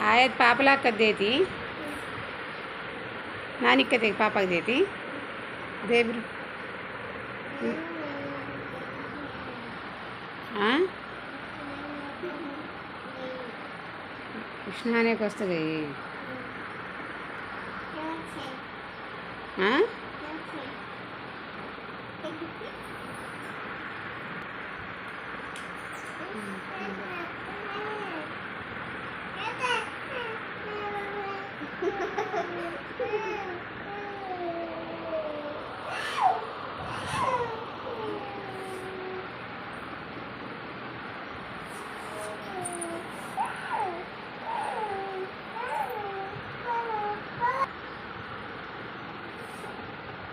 आयत पापला कर देती नानी के देख पापा को देती देव हाँ कृष्णाने को गई हाँ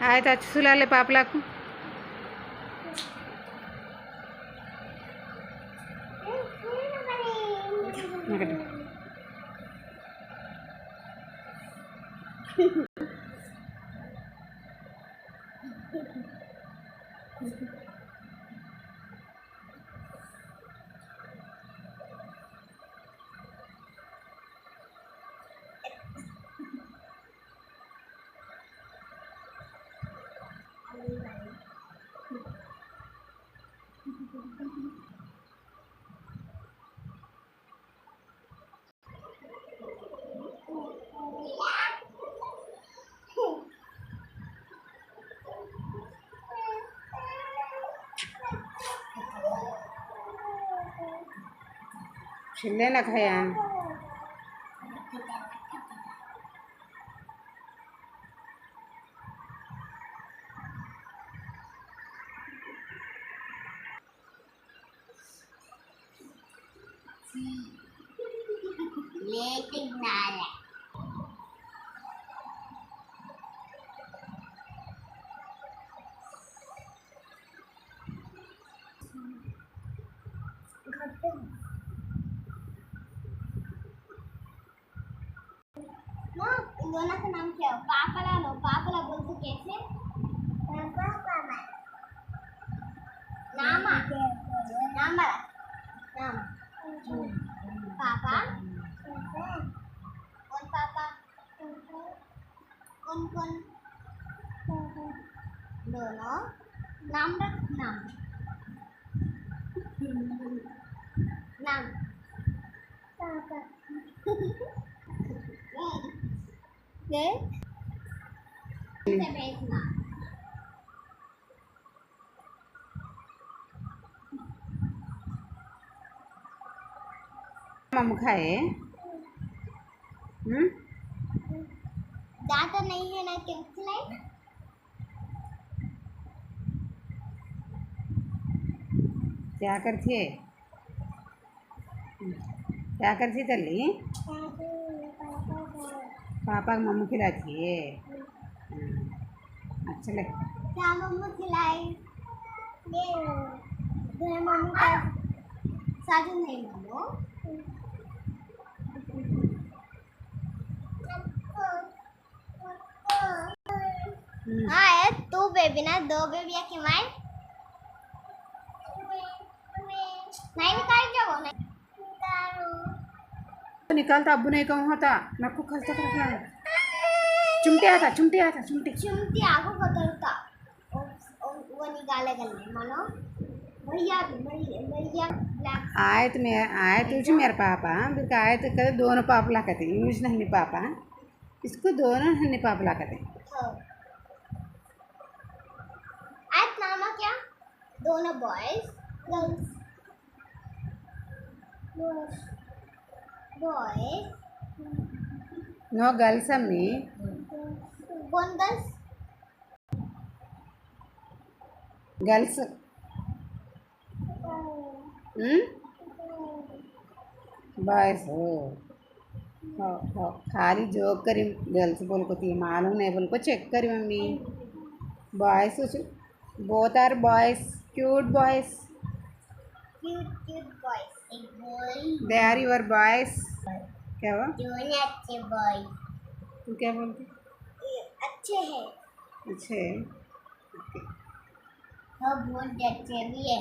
आयत अच्छी सुला ले पापला को छिल्ले ना खाया दोनों का नाम क्या है? पापला लो, पापला बोलते कैसे? पापा नाम नाम नाम पापा कौन पापा कौन कौन दोनों नाम रख नाम नाम पापा भेजना मम्मी खाए दांत नहीं है ना क्यों खिलाए क्या करती है क्या करती तल्ली पापा को मम्मी खिलाती है अच्छा लग क्या मम्मी खिलाई ये मम्मी का साजन नहीं मानो हाँ है तू बेबी ना दो बेबिया की माय नहीं निकाल जाओ नहीं निकालता अब्बू नहीं कहूँ होता नक्कू खलता रखना चुमटी आता चुमटी आगो बदलता वो निकाले गले मानो भैया भैया ब्लैक आए तुझे मेरे पापा बिल्कुल आए तो कहते दोनों पाप ला कहते इंग्लिश नहीं पापा इसको दोनों नहीं पाप ला कहते आज नाम क्या दोनों boys girls boys no girls अम्मी कौन गर्ल्स बॉयज हो खाली जोक करी गर्ल्स बोल को थी मालूम नहीं बोल को चेक करी mummy boys both are boys cute boys एक boy they are your boys क्या हुआ दोनों अच्छे बॉय तू क्या बोलती अच्छे हैं अच्छे हाँ बहुत अच्छे भी है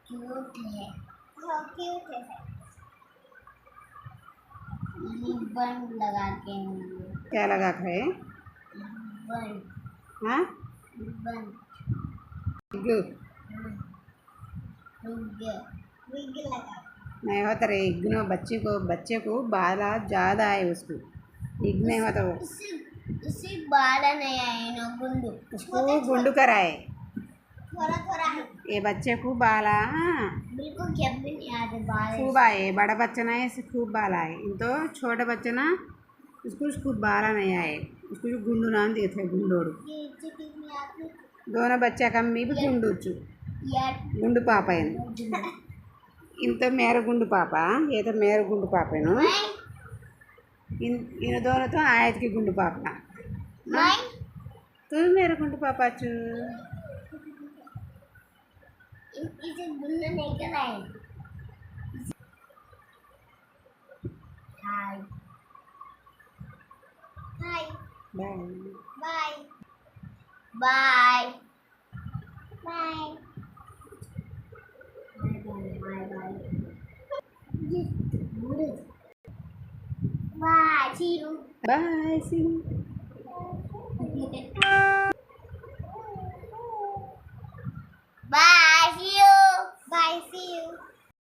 क्यूट है हाँ क्यूट है रिबन लगा के क्या लगा के है? रिबन हाँ रिबन गुड विग विग लगा नहीं होता रे इग्नो बच्चे को बाला ज़्यादा है उसको इग नहीं होता वो उसी बाल नहीं आए ना गुंडू उसको गुंडू कराए थोड़ा थोड़ा ये बच्चे को बाला बिल्कुल जब भी नहीं आते बाल खूब आए बड़ा बच्चा ना ऐसे खूब बाल आए तो छोटा बच्चा ना उसको खूब बाला नहीं आए उसको जो गुंडू नाम दिए थे गुंडोड़ू ये चिकन में आते दोनों बच्चा कम्मी भी गुंडू यार गुंडू पापा ఇంత మేర గుండు పాప ఏదో మేర గుండు పాపను ఈయన దోనతో ఆయతకి గుండు పాప मैं తూ మేర గుండు పాప చూ इसे गुंडा नहीं कराए hi hi bye bye bye bye bye bye bye see you bye C